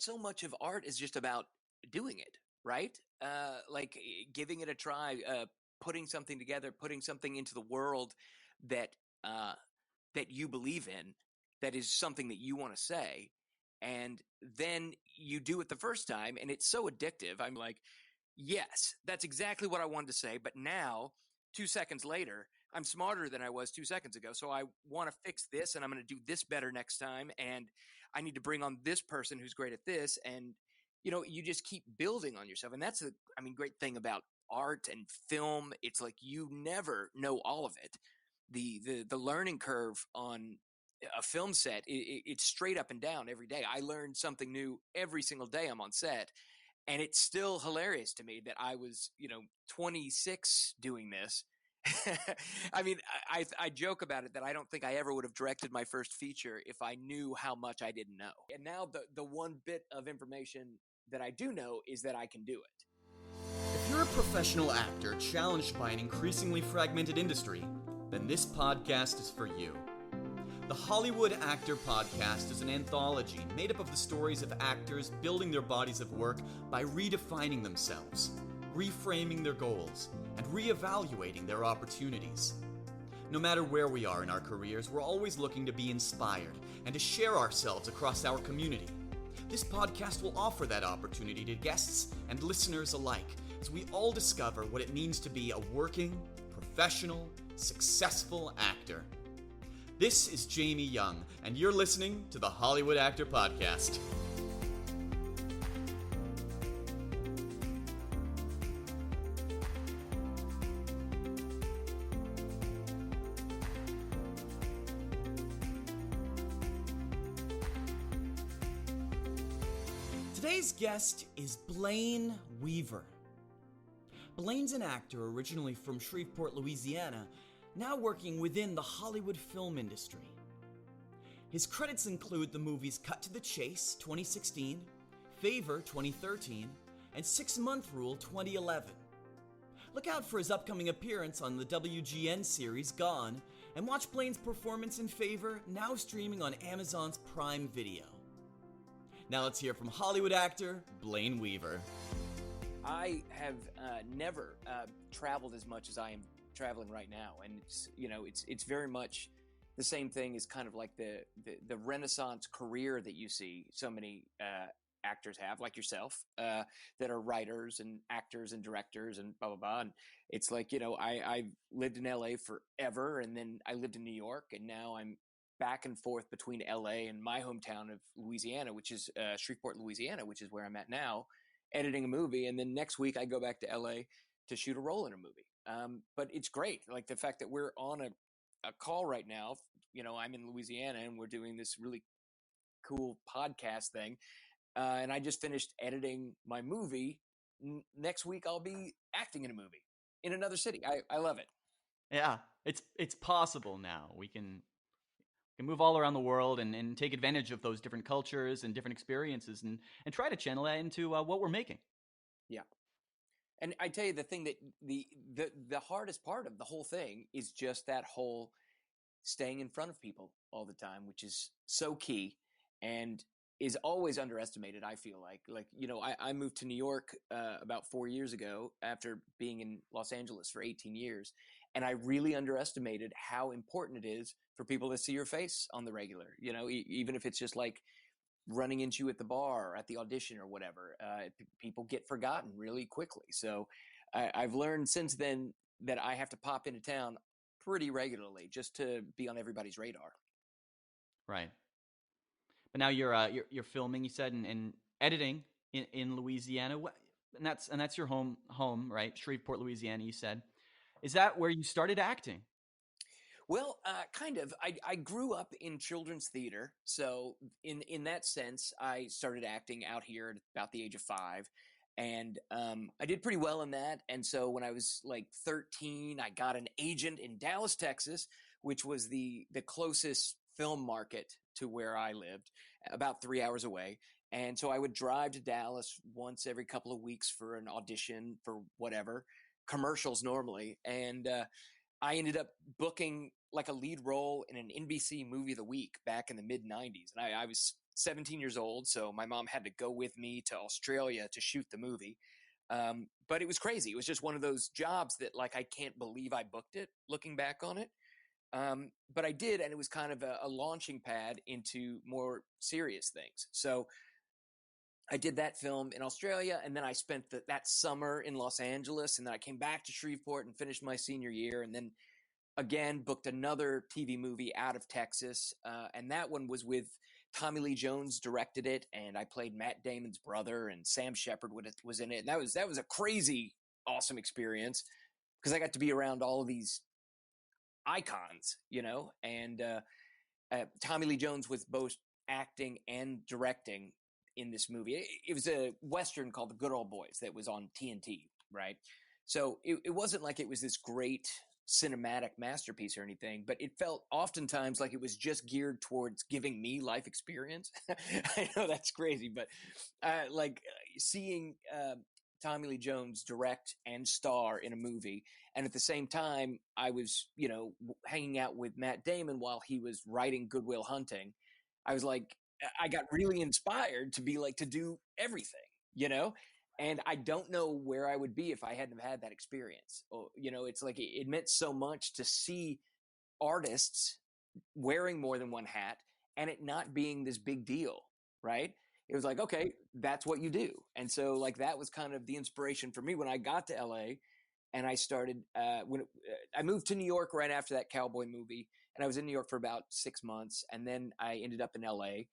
So much of art is just about doing it, right? Like giving it a try, putting something together, putting something into the world that uh, that you believe in, that is something that you want to say, and then you do it the first time, and it's so addictive. I'm like, yes, that's exactly what I wanted to say, but now, 2 seconds later, I'm smarter than I was 2 seconds ago. So I want to fix this and I'm going to do this better next time. And I need to bring on this person who's great at this. And, you just keep building on yourself. And that's great thing about art and film. It's like you never know all of it. The learning curve on a film set, it's straight up and down every day. I learn something new every single day I'm on set, and it's still hilarious to me that I was, 26 doing this. I mean, I joke about it that I don't think I ever would have directed my first feature if I knew how much I didn't know. And now the one bit of information that I do know is that I can do it. If you're a professional actor challenged by an increasingly fragmented industry, then this podcast is for you. The Hollywood Actor Podcast is an anthology made up of the stories of actors building their bodies of work by redefining themselves, reframing their goals, and reevaluating their opportunities. No matter where we are in our careers, we're always looking to be inspired and to share ourselves across our community. This podcast will offer that opportunity to guests and listeners alike as we all discover what it means to be a working, professional, successful actor. This is Jamie Young, and you're listening to the Hollywood Actor Podcast. Today's guest is Blayne Weaver. Blayne's an actor originally from Shreveport, Louisiana, now working within the Hollywood film industry. His credits include the movies Cut to the Chase, 2016, Favor, 2013, and 6 Month Rule, 2011. Look out for his upcoming appearance on the WGN series Gone, and watch Blayne's performance in Favor, now streaming on Amazon's Prime Video. Now let's hear from Hollywood actor Blayne Weaver. I have never traveled as much as I am traveling right now, and it's very much the same thing as kind of like the Renaissance career that you see so many actors have, like yourself, that are writers and actors and directors and blah blah blah. And it's like, I've lived in LA forever, and then I lived in New York, and now I'm back and forth between LA and my hometown of Louisiana, which is Shreveport, Louisiana, which is where I'm at now, editing a movie. And then next week I go back to LA to shoot a role in a movie. But it's great. Like the fact that we're on a call right now, I'm in Louisiana and we're doing this really cool podcast thing. And I just finished editing my movie. Next week, I'll be acting in a movie in another city. I love it. Yeah, it's possible now. We can move all around the world and take advantage of those different cultures and different experiences and try to channel that into what we're making. Yeah. And I tell you, the thing that the hardest part of the whole thing is just that whole staying in front of people all the time, which is so key and is always underestimated. I feel like I moved to New York about 4 years ago after being in Los Angeles for 18 years. And I really underestimated how important it is for people to see your face on the regular, even if it's just like running into you at the bar or at the audition or whatever. People get forgotten really quickly. So I've learned since then that I have to pop into town pretty regularly just to be on everybody's radar. Right. But now you're filming, you said, and editing in Louisiana, and that's your home, right? Shreveport, Louisiana, you said. Is that where you started acting? Well, kind of. I grew up in children's theater, so in that sense, I started acting out here at about the age of 5, and I did pretty well in that. And so when I was like 13, I got an agent in Dallas, Texas, which was the closest film market to where I lived, about 3 hours away. And so I would drive to Dallas once every couple of weeks for an audition for whatever, commercials normally, and I ended up booking like a lead role in an NBC movie of the week back in the mid 90s. And I was 17 years old, so my mom had to go with me to Australia to shoot the movie. But it was crazy. It was just one of those jobs that, like, I can't believe I booked it looking back on it. But I did, and it was kind of a launching pad into more serious things. So I did that film in Australia, and then I spent that summer in Los Angeles, and then I came back to Shreveport and finished my senior year, and then again booked another TV movie out of Texas, and that one was with Tommy Lee Jones directed it, and I played Matt Damon's brother, and Sam Shepard was in it, and that was a crazy, awesome experience because I got to be around all of these icons, and Tommy Lee Jones was both acting and directing in this movie. It was a Western called The Good Old Boys that was on TNT, right? So it wasn't like it was this great cinematic masterpiece or anything, but it felt oftentimes like it was just geared towards giving me life experience. I know that's crazy, but seeing Tommy Lee Jones direct and star in a movie, and at the same time, I was, hanging out with Matt Damon while he was writing Good Will Hunting. I was like, I got really inspired to be like, to do everything, and I don't know where I would be if I hadn't have had that experience. It's like, it meant so much to see artists wearing more than one hat and it not being this big deal, right? It was like, okay, that's what you do. And so, like, that was kind of the inspiration for me when I got to LA, and I started I moved to New York right after that cowboy movie, and I was in New York for about 6 months, and then I ended up in LA,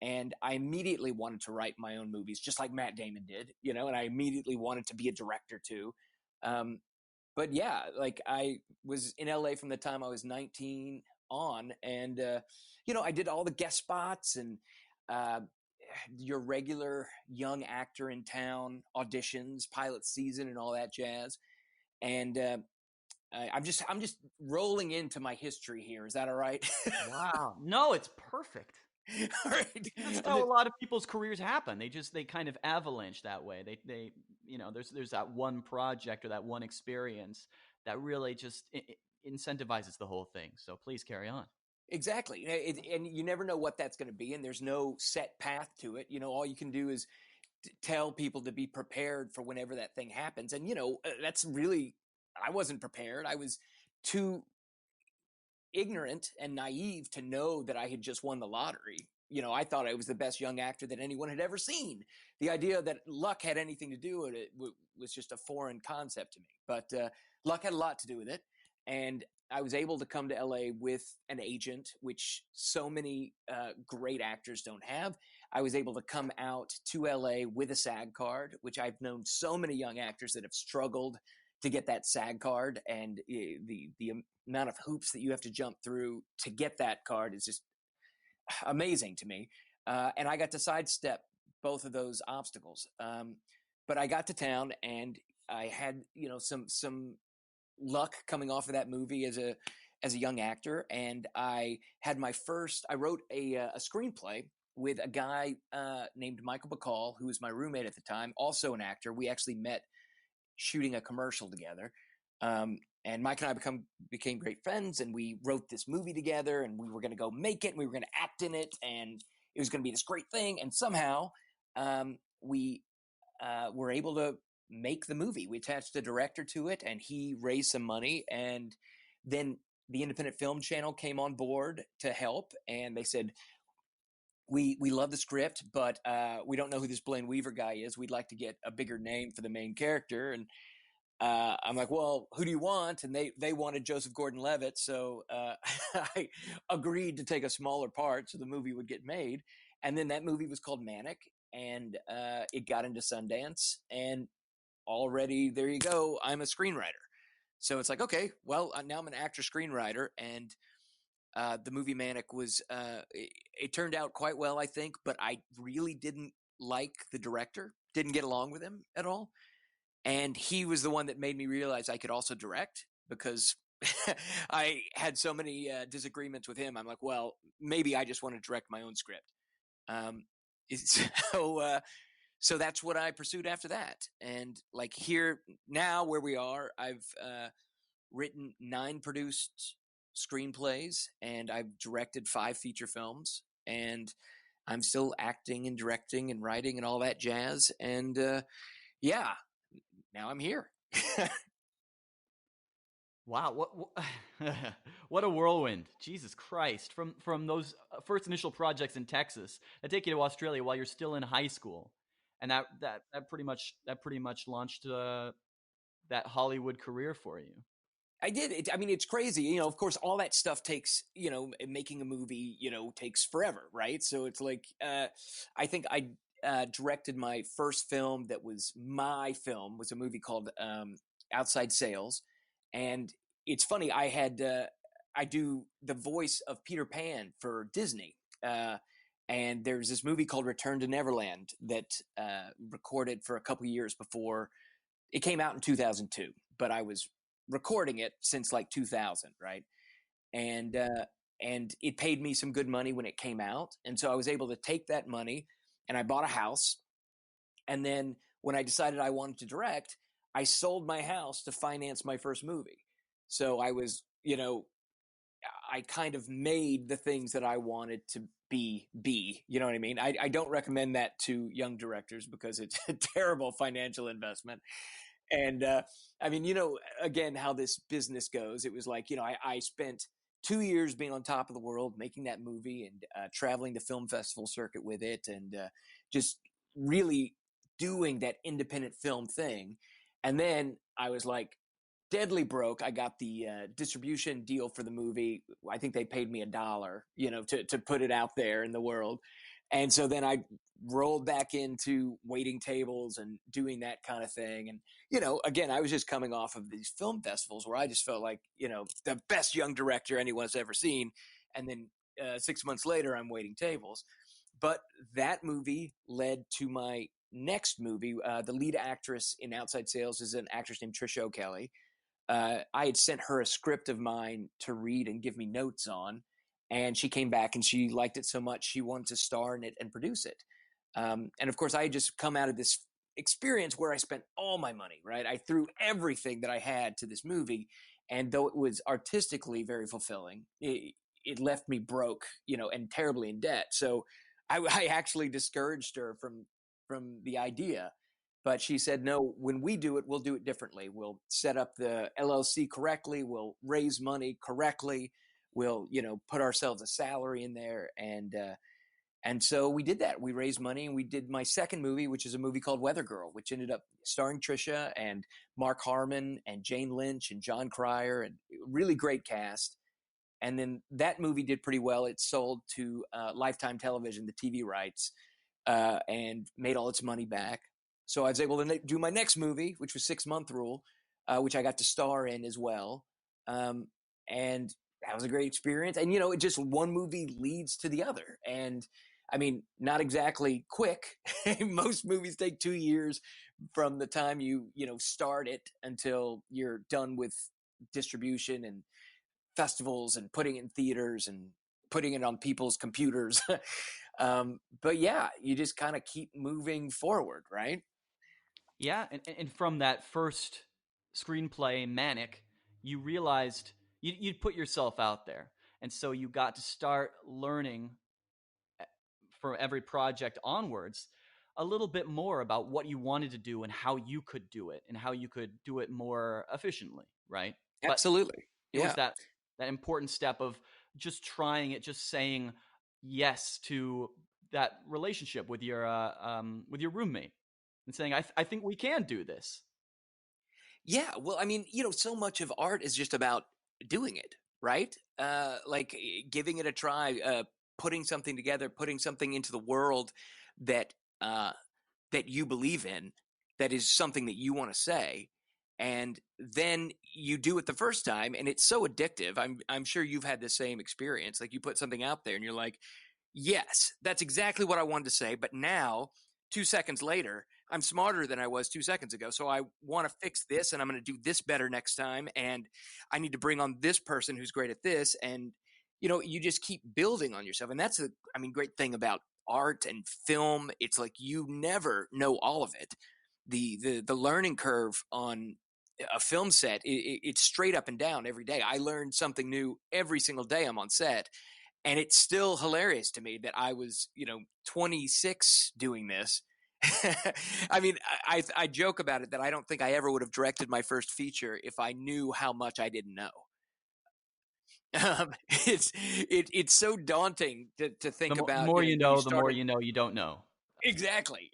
and I immediately wanted to write my own movies, just like Matt Damon did, and I immediately wanted to be a director too. But yeah, like, I was in LA from the time I was 19 on, and I did all the guest spots and uh, your regular young actor in town auditions, pilot season, and all that jazz. And I'm just rolling into my history here. Is that all right? Wow. No, it's perfect. All right. That's how a lot of people's careers happen. They kind of avalanche that way. They there's that one project or that one experience that really just incentivizes the whole thing. So please carry on. Exactly. And you never know what that's going to be, and there's no set path to it. All you can do is tell people to be prepared for whenever that thing happens. And that's really, I wasn't prepared. I was too ignorant and naive to know that I had just won the lottery. I thought I was the best young actor that anyone had ever seen. The idea that luck had anything to do with it was just a foreign concept to me. But luck had a lot to do with it. And I was able to come to LA with an agent, which so many great actors don't have. I was able to come out to LA with a SAG card, which I've known so many young actors that have struggled to get that SAG card, and the amount of hoops that you have to jump through to get that card is just amazing to me. And I got to sidestep both of those obstacles. But I got to town, and I had some luck coming off of that movie as a young actor, and I wrote a screenplay with a guy named Michael Bacall, who was my roommate at the time, also an actor. We actually met shooting a commercial together. And Mike and I became great friends, and we wrote this movie together, and we were going to go make it, and we were going to act in it, and it was going to be this great thing. And somehow we were able to make the movie. We attached a director to it, and he raised some money, and then the Independent Film Channel came on board to help, and they said, we love the script, but we don't know who this Blayne Weaver guy is. We'd like to get a bigger name for the main character. And I'm like, well, who do you want? And they wanted Joseph Gordon-Levitt, so I agreed to take a smaller part so the movie would get made. And then that movie was called Manic, and it got into Sundance, and already, there you go, I'm a screenwriter. So it's like, okay, well, now I'm an actor screenwriter, and the movie Manic was it turned out quite well, I think, but I really didn't like the director, didn't get along with him at all. And he was the one that made me realize I could also direct, because I had so many disagreements with him. I'm like, well, maybe I just want to direct my own script. So so that's what I pursued after that. And like, here now where we are, I've written 9 produced screenplays, and I've directed 5 feature films, and I'm still acting and directing and writing and all that jazz. And yeah, now I'm here. Wow, what a whirlwind! Jesus Christ, from those first initial projects in Texas that take you to Australia while you're still in high school, and that pretty much launched that Hollywood career for you. I did it. I mean, it's crazy. Of course, all that stuff takes, making a movie, takes forever, right? So it's like, I think I directed my first film that was my film, was a movie called Outside Sales. And it's funny, I do the voice of Peter Pan for Disney. And there's this movie called Return to Neverland that recorded for a couple years before it came out in 2002, but I was recording it since like 2000, right? And and it paid me some good money when it came out, and so I was able to take that money and I bought a house. And then when I decided I wanted to direct, I sold my house to finance my first movie. So I was, I kind of made the things that I wanted to be. You know what I mean? I don't recommend that to young directors because it's a terrible financial investment. And I mean, again, how this business goes. It was like, I spent 2 years being on top of the world, making that movie and traveling the film festival circuit with it, and just really doing that independent film thing. And then I was like deadly broke. I got the distribution deal for the movie. I think they paid me $1, to put it out there in the world. And so then I rolled back into waiting tables and doing that kind of thing. And, again, I was just coming off of these film festivals where I just felt like, the best young director anyone's ever seen. And then 6 months later, I'm waiting tables. But that movie led to my next movie. The lead actress in Outside Sales is an actress named Trisha O'Kelly. I had sent her a script of mine to read and give me notes on, and she came back and she liked it so much she wanted to star in it and produce it. And of course, I had just come out of this experience where I spent all my money, right? I threw everything that I had to this movie, and though it was artistically very fulfilling, it left me broke, and terribly in debt. So I actually discouraged her from the idea. But she said, no, when we do it, we'll do it differently. We'll set up the LLC correctly. We'll raise money correctly. We'll, put ourselves a salary in there. And so we did that. We raised money and we did my second movie, which is a movie called Weather Girl, which ended up starring Trisha and Mark Harmon and Jane Lynch and John Cryer, and really great cast. And then that movie did pretty well. It sold to Lifetime Television, the TV rights, and made all its money back. So I was able to do my next movie, which was 6 Month Rule, which I got to star in as well. And that was a great experience. And, it just one movie leads to the other. And I mean, not exactly quick. Most movies take 2 years from the time you start it until you're done with distribution and festivals and putting it in theaters and putting it on people's computers. But yeah, you just kind of keep moving forward, right? Yeah, and from that first screenplay, Manic, you realized you'd put yourself out there, and so you got to start learning for every project onwards a little bit more about what you wanted to do and how you could do it and how you could do it more efficiently, right? But Absolutely. it was Yeah. that important step of just trying it, just saying yes to that relationship with your roommate and saying, I think we can do this. Yeah. Well, I mean, so much of art is just about doing it, right? Like giving it a try, putting something together, putting something into the world that uh, that you believe in, that is something that you want to say, and then you do it the first time, and it's so addictive. I'm sure you've had the same experience. Like you put something out there, and you're like, yes, that's exactly what I wanted to say. But now, 2 seconds later, I'm smarter than I was 2 seconds ago. So I want to fix this and I'm going to do this better next time. And I need to bring on this person who's great at this. And, you just keep building on yourself. And that's great thing about art and film. It's like you never know all of it. The learning curve on a film set, it's straight up and down every day. I learn something new every single day I'm on set. And it's still hilarious to me that I was, 26 doing this. I mean, I joke about it that I don't think I ever would have directed my first feature if I knew how much I didn't know. It's so daunting to The, think the about, more when you the more started. you know you don't know. Exactly.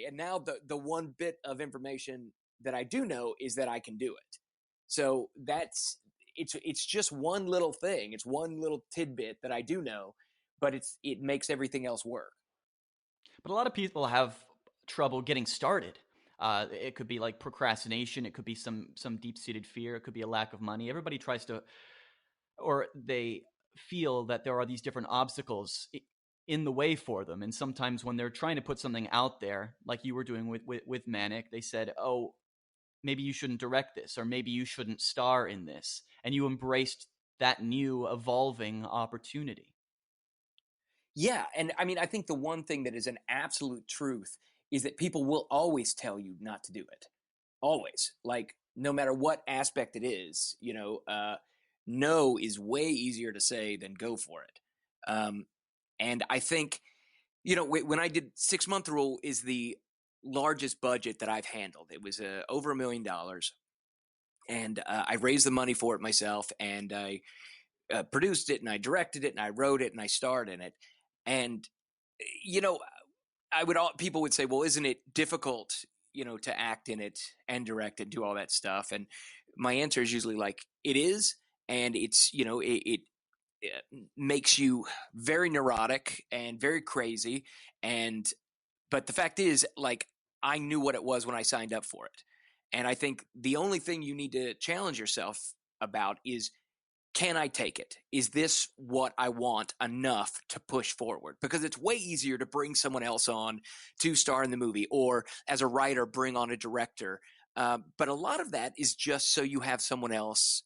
And now the one bit of information that I do know is that I can do it. So it's just one little thing. It's one little tidbit that I do know, but it makes everything else work. But a lot of people have trouble getting started. It could be like procrastination. It could be some deep seated fear. It could be a lack of money. Everybody tries to, or they feel that there are these different obstacles in the way for them. And sometimes when they're trying to put something out there, like you were doing with Manic, they said, "Oh, maybe you shouldn't direct this, or maybe you shouldn't star in this," and you embraced that new evolving opportunity. Yeah, and I mean, I think the one thing that is an absolute truth is that people will always tell you not to do it. Always. Like, no matter what aspect it is, no is way easier to say than go for it. And I think, when I did 6 Month Rule is the largest budget that I've handled. It was over $1 million. And I raised the money for it myself, and I produced it, and I directed it, and I wrote it, and I starred in it. And you know, people would say, well, isn't it difficult, to act in it and direct and do all that stuff? And my answer is usually like, it is, and it's, it makes you very neurotic and very crazy. And but the fact is, like, I knew what it was when I signed up for it. And I think the only thing you need to challenge yourself about is, can I take it? Is this what I want enough to push forward? Because it's way easier to bring someone else on to star in the movie, or as a writer, bring on a director. But a lot of that is just so you have someone else,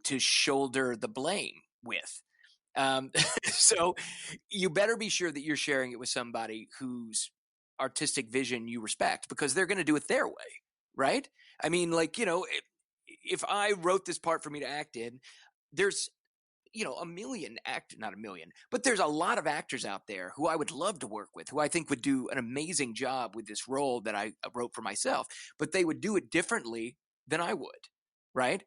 to shoulder the blame with. Um, so you better be sure that you're sharing it with somebody whose artistic vision you respect, because they're going to do it their way, right? I mean, like, if I wrote this part for me to act in, there's a million not a million, but there's a lot of actors out there who I would love to work with, who I think would do an amazing job with this role that I wrote for myself, but they would do it differently than I would, right?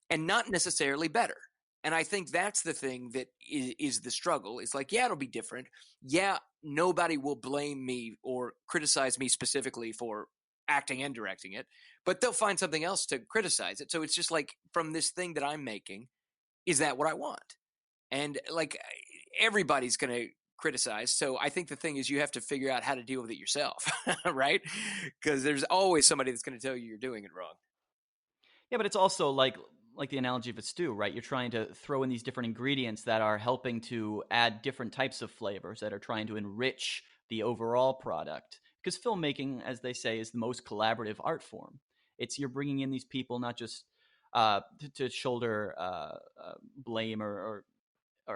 And not necessarily better. And I think that's the thing that is the struggle. It's like, yeah, it'll be different. Yeah, nobody will blame me or criticize me specifically for acting and directing it, but they'll find something else to criticize it. So it's just like, from this thing that I'm making, is that what I want? And like, everybody's going to criticize. So I think the thing is, you have to figure out how to deal with it yourself, right? Because there's always somebody that's going to tell you you're doing it wrong. Yeah, but it's also like the analogy of a stew, right? You're trying to throw in these different ingredients that are helping to add different types of flavors that are trying to enrich the overall product. Because filmmaking, as they say, is the most collaborative art form. It's you're bringing in these people not just to shoulder blame or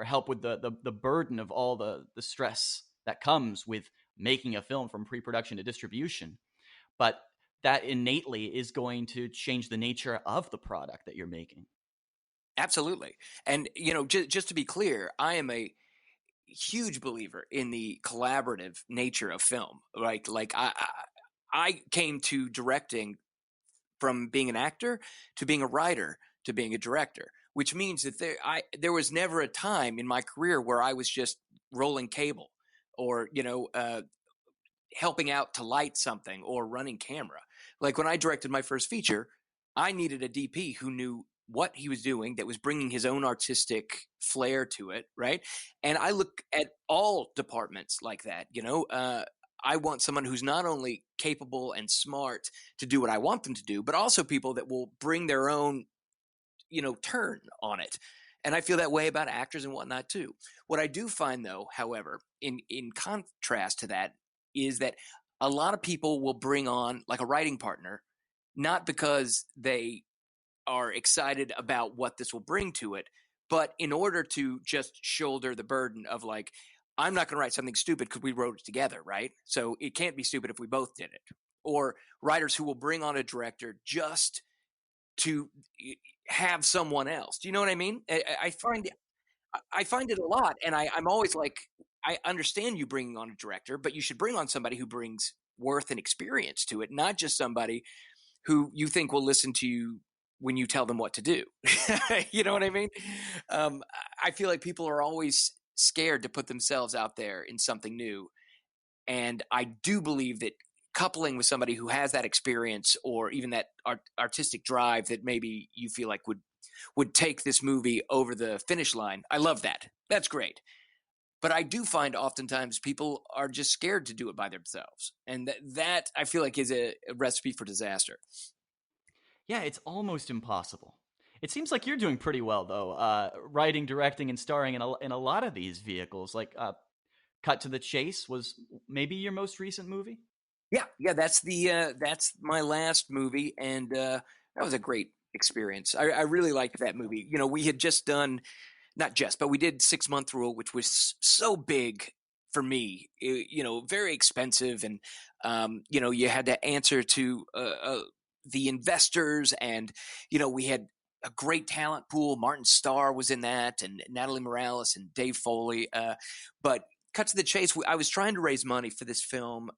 help with the burden of all the stress that comes with making a film from pre-production to distribution, but that innately is going to change the nature of the product that you're making. Absolutely. And, just to be clear, I am a huge believer in the collaborative nature of film. Right? Like, I came to directing from being an actor to being a writer to being a director, which means that there was never a time in my career where I was just rolling cable, or helping out to light something, or running camera. Like, when I directed my first feature, I needed a DP who knew what he was doing, that was bringing his own artistic flair to it, right? And I look at all departments like that. I want someone who's not only capable and smart to do what I want them to do, but also people that will bring their own, turn on it. And I feel that way about actors and whatnot too. What I do find, though, however, in contrast to that, is that a lot of people will bring on like a writing partner, not because they are excited about what this will bring to it, but in order to just shoulder the burden of, like, I'm not going to write something stupid because we wrote it together, right? So it can't be stupid if we both did it. Or writers who will bring on a director just to have someone else. Do you know what I mean? I find I find it a lot, and I'm always like, I understand you bringing on a director, but you should bring on somebody who brings worth and experience to it, not just somebody who you think will listen to you when you tell them what to do. You know what I mean? Um, I feel like people are always scared to put themselves out there in something new, and I do believe that coupling with somebody who has that experience or even that artistic drive that maybe you feel like would take this movie over the finish line. I love that. That's great. But I do find oftentimes people are just scared to do it by themselves. And that I feel like is a recipe for disaster. Yeah, it's almost impossible. It seems like you're doing pretty well though, writing, directing, and starring in a lot of these vehicles. Like Cut to the Chase was maybe your most recent movie. Yeah, yeah, that's my last movie, and that was a great experience. I really liked that movie. You know, we had just done not just, but we did 6 Month Rule, which was so big for me. You know, very expensive, and you know, you had to answer to the investors, and you know, we had a great talent pool. Martin Starr was in that, and Natalie Morales and Dave Foley. But cut to the chase, I was trying to raise money for this film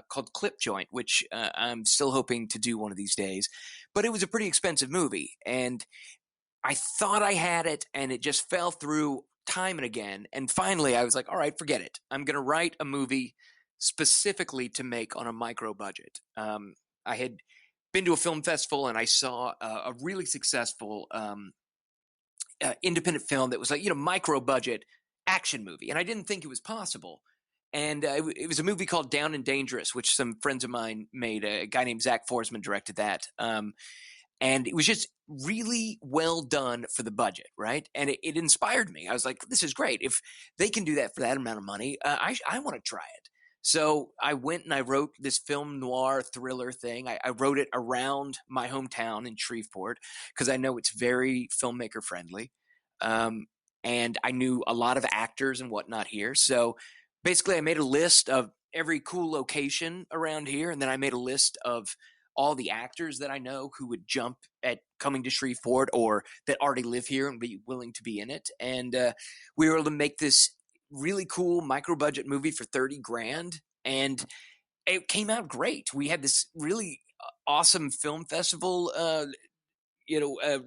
called Clip Joint, which I'm still hoping to do one of these days. But it was a pretty expensive movie, and I thought I had it, and it just fell through time and again. And finally, I was like, all right, forget it. I'm going to write a movie specifically to make on a micro budget. I had been to a film festival, and I saw a really successful independent film that was like, you know, micro budget action movie. And I didn't think it was possible. And it was a movie called Down and Dangerous, which some friends of mine made. A guy named Zach Forsman directed that. And it was just really well done for the budget, right? And it inspired me. I was like, this is great. If they can do that for that amount of money, I want to try it. So I went and I wrote this film noir thriller thing. I wrote it around my hometown in Shreveport because I know it's very filmmaker friendly. Um, and I knew a lot of actors and whatnot here. So basically, I made a list of every cool location around here. And then I made a list of all the actors that I know who would jump at coming to Shreveport or that already live here and be willing to be in it. And we were able to make this really cool micro budget movie for 30 grand. And it came out great. We had this really awesome film festival,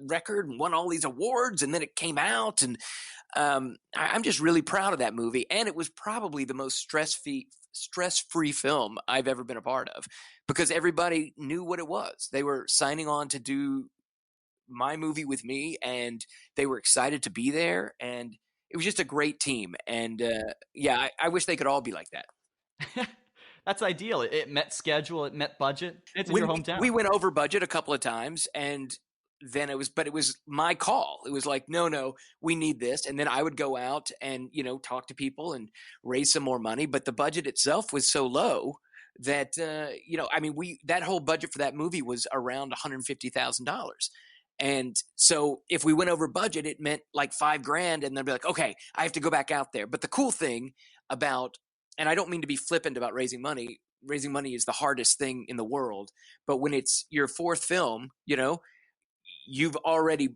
record and won all these awards. And then it came out, and I'm just really proud of that movie. And it was probably the most stress-free film I've ever been a part of because everybody knew what it was. They were signing on to do my movie with me, and they were excited to be there. And it was just a great team. And yeah, I wish they could all be like that. That's ideal. It met schedule. It met budget. It's in your When hometown. we went over budget a couple of times, and then it was my call. It was like, no, we need this. And then I would go out and, you know, talk to people and raise some more money. But the budget itself was so low that, I mean, that whole budget for that movie was around $150,000. And so if we went over budget, it meant like 5 grand. And they'd be like, okay, I have to go back out there. But the cool thing about, and I don't mean to be flippant about raising money is the hardest thing in the world. But when it's your fourth film, you know, you've already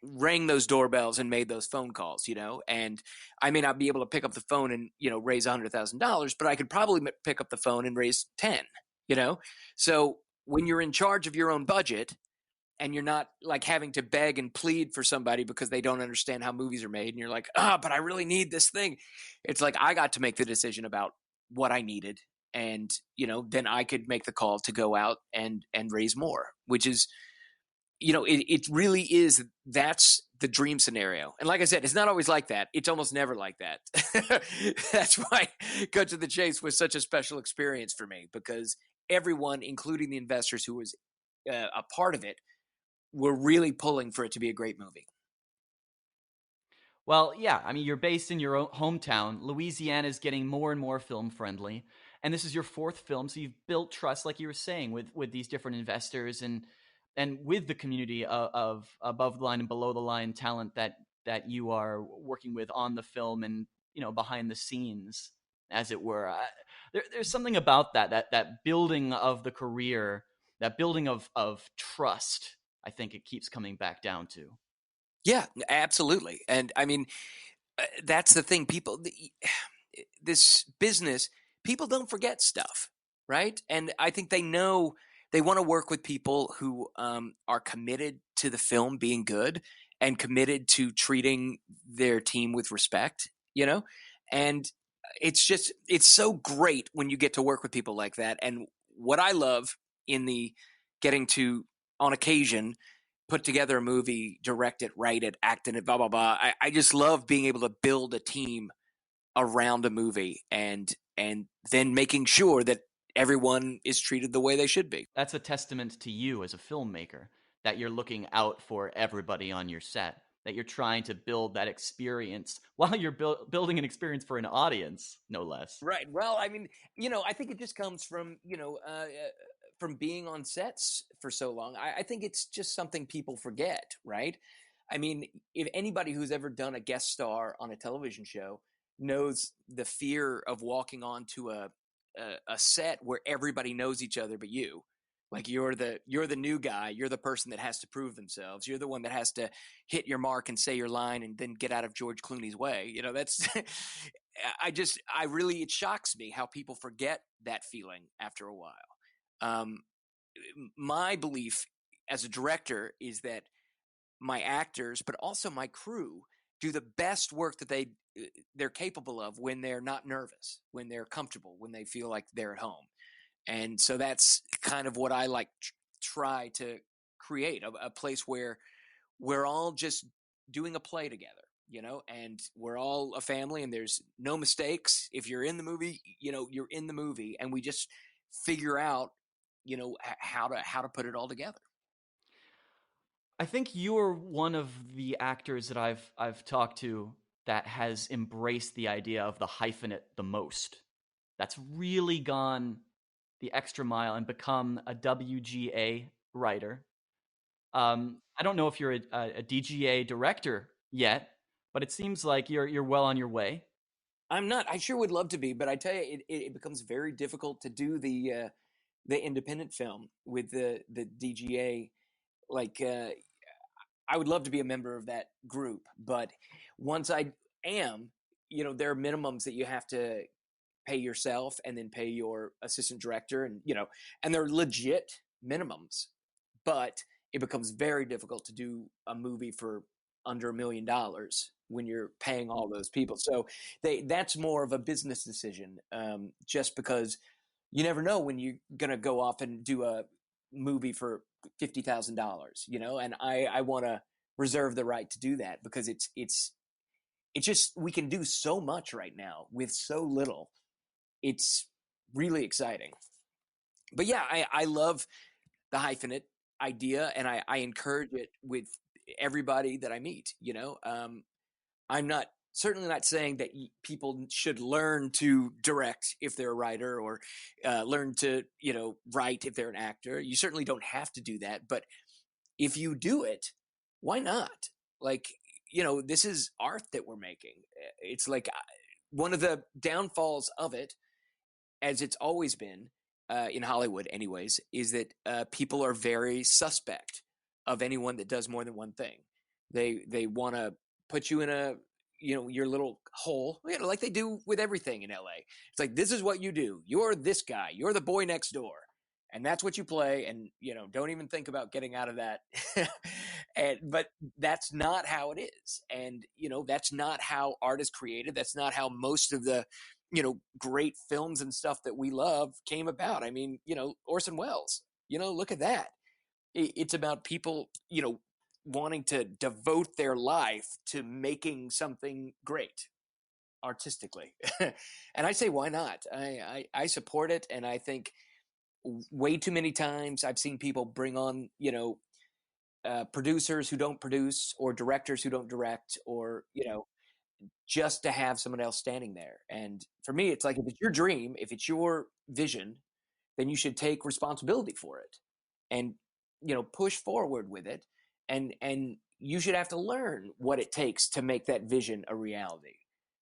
rang those doorbells and made those phone calls, you know, and I may not be able to pick up the phone and, you know, raise $100,000, but I could probably pick up the phone and raise 10, you know? So when you're in charge of your own budget and you're not like having to beg and plead for somebody because they don't understand how movies are made, and you're like, but I really need this thing. It's like, I got to make the decision about what I needed. And, you know, then I could make the call to go out and raise more, which is, you know, it really is. That's the dream scenario. And like I said, it's not always like that. It's almost never like that. That's why Cut to the Chase was such a special experience for me, because everyone, including the investors who was a part of it, were really pulling for it to be a great movie. Well, yeah, I mean, you're based in your own hometown. Louisiana is getting more and more film friendly, and this is your fourth film, so you've built trust, like you were saying, with these different investors and with the community of above the line and below the line talent that you are working with on the film and, you know, behind the scenes, as it were. There's something about that building of the career, that building of trust. I think it keeps coming back down to. Yeah, absolutely. And I mean, that's the thing. This business, people don't forget stuff, right? And I think they know they want to work with people who are committed to the film being good and committed to treating their team with respect, you know? And it's so great when you get to work with people like that. And what I love in the getting to, on occasion, put together a movie, direct it, write it, act in it, blah, blah, blah. I just love being able to build a team around a movie and then making sure that everyone is treated the way they should be. That's a testament to you as a filmmaker, that you're looking out for everybody on your set, that you're trying to build that experience while you're building an experience for an audience, no less. Right. Well, I mean, I think it just comes from, from being on sets for so long. I think it's just something people forget, right? I mean, if anybody who's ever done a guest star on a television show knows the fear of walking onto a set where everybody knows each other but you. Like you're the new guy, you're the person that has to prove themselves. You're the one that has to hit your mark and say your line and then get out of George Clooney's way. That's I really, it shocks me how people forget that feeling after a while. Um, my belief as a director is that my actors, but also my crew, do the best work that they're capable of when they're not nervous, when they're comfortable, when they feel like they're at home. And so that's kind of what I like try to create a place where we're all just doing a play together, and we're all a family and there's no mistakes. If you're in the movie, you're in the movie, and we just figure out, how to put it all together. I think you're one of the actors that I've talked to that has embraced the idea of the hyphenate the most. That's really gone the extra mile and become a WGA writer. I don't know if you're a DGA director yet, but it seems like you're well on your way. I'm not. I sure would love to be, but I tell you, it becomes very difficult to do the independent film with the DGA. Like, I would love to be a member of that group, but once I am, there are minimums that you have to pay yourself and then pay your assistant director, and they're legit minimums, but it becomes very difficult to do a movie for under $1 million when you're paying all those people. So that's more of a business decision, just because you never know when you're going to go off and do a movie for $50,000, and I want to reserve the right to do that because it's just, we can do so much right now with so little. It's really exciting. But yeah, I love the hyphenate idea, and I encourage it with everybody that I meet. I'm not certainly not saying that people should learn to direct if they're a writer, or learn to write if they're an actor. You certainly don't have to do that, but if you do it, why not? Like, this is art that we're making. It's like, one of the downfalls of it, as it's always been, in Hollywood, anyways, is that people are very suspect of anyone that does more than one thing. They want to put you in your little hole, like they do with everything in LA. It's like, this is what you do. You're this guy. You're the boy next door, and that's what you play. And don't even think about getting out of that. But that's not how it is, and that's not how art is created. That's not how most of the great films and stuff that we love came about. I mean, Orson Welles, look at that. It's about people, wanting to devote their life to making something great artistically. And I say, why not? I support it. And I think way too many times I've seen people bring on, producers who don't produce, or directors who don't direct, or, just to have someone else standing there. And for me, it's like, if it's your dream, if it's your vision, then you should take responsibility for it and, push forward with it. And you should have to learn what it takes to make that vision a reality.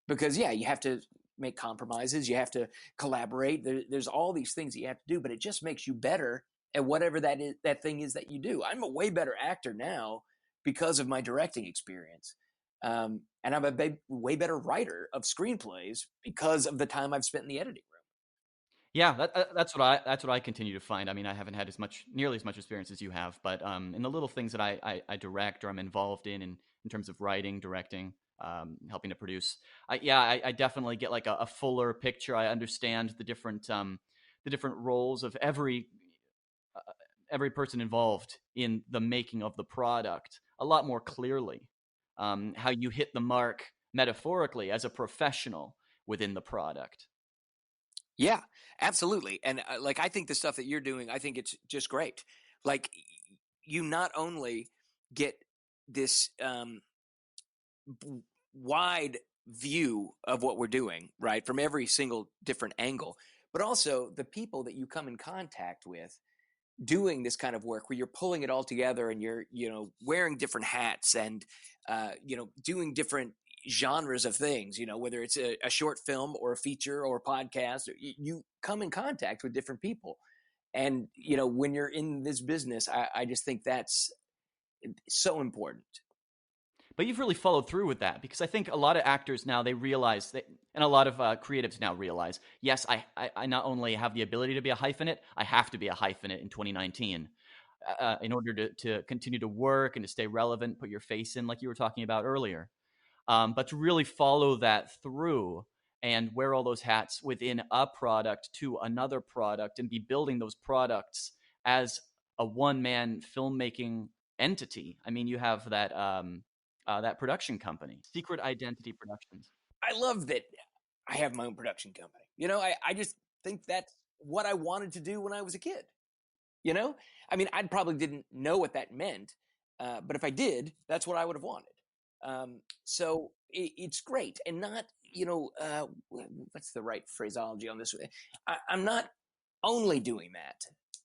Because yeah, you have to make compromises, you have to collaborate. There's all these things that you have to do, but it just makes you better at whatever that thing is that you do. I'm a way better actor now because of my directing experience. And I'm a way better writer of screenplays because of the time I've spent in the editing room. Yeah, that's what I continue to find. I mean, I haven't had nearly as much experience as you have, but in the little things that I direct or I'm involved in terms of writing, directing, helping to produce, I definitely get like a fuller picture. I understand the different roles of every person involved in the making of the product a lot more clearly. How you hit the mark metaphorically as a professional within the product. Yeah, absolutely. And like, I think the stuff that you're doing, I think it's just great. Like, you not only get this wide view of what we're doing, right, from every single different angle, but also the people that you come in contact with doing this kind of work where you're pulling it all together and you're, wearing different hats and, doing different genres of things, whether it's a short film or a feature or a podcast, you come in contact with different people. And, when you're in this business, I just think that's so important. But you've really followed through with that, because I think a lot of actors now, they realize that, and a lot of creatives now realize, yes, I not only have the ability to be a hyphenate, I have to be a hyphenate in 2019 in order to continue to work and to stay relevant, put your face in, like you were talking about earlier. But to really follow that through and wear all those hats within a product to another product and be building those products as a one-man filmmaking entity. I mean, you have that that production company, Secret Identity Productions. I love that I have my own production company. I just think that's what I wanted to do when I was a kid. I mean, I probably didn't know what that meant, but if I did, that's what I would have wanted. So it's great. And not, what's the right phraseology on this? I'm not only doing that,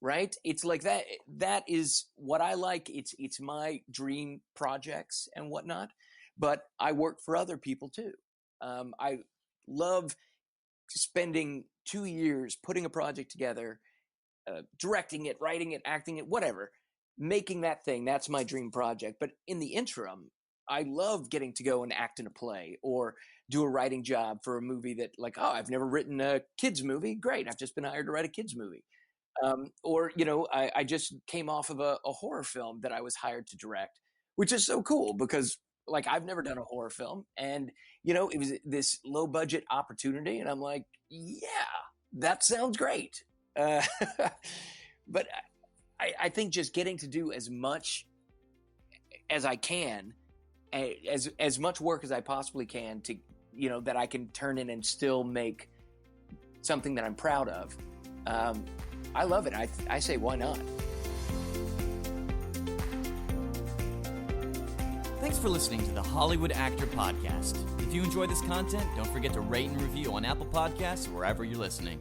right? It's like that is what I like. It's my dream projects and whatnot, but I work for other people too. I love spending 2 years putting a project together, directing it, writing it, acting it, whatever, making that thing. That's my dream project. But in the interim, I love getting to go and act in a play or do a writing job for a movie that, like, oh, I've never written a kids movie. Great. I've just been hired to write a kids movie. Or, I just came off of a horror film that I was hired to direct, which is so cool because, like, I've never done a horror film, and, it was this low budget opportunity. And I'm like, yeah, that sounds great. But I think just getting to do as much as I can, as much work as I possibly can to, that I can turn in and still make something that I'm proud of. I love it. I say, why not? Thanks for listening to the Hollywood Actor Podcast. If you enjoy this content, don't forget to rate and review on Apple Podcasts or wherever you're listening.